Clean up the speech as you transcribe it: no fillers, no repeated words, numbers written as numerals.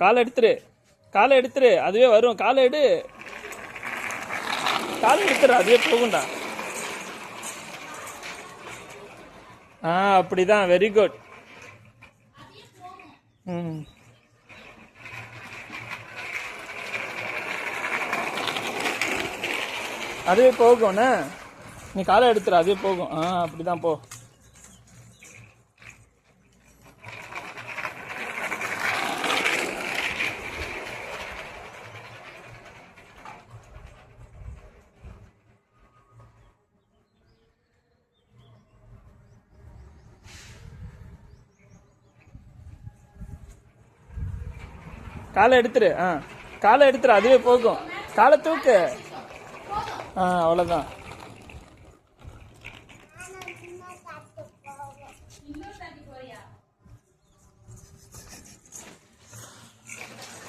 காலை எடுத்துரு, காலை எடுத்துரு, அதுவே வரும். காலை எடு, காலை எடுத்துரு, அதுவே போகும்டா. அப்படிதான். Very good. ம், அதுவே போகும்ண்ணே. நீ காலை எடுத்துரு, அதுவே போகும். அப்படிதான் போ. காலை எடுத்துரு, காலை எடுத்துரு, அதுவே போகும். காலை தூக்கு. அவ்வளோதான்.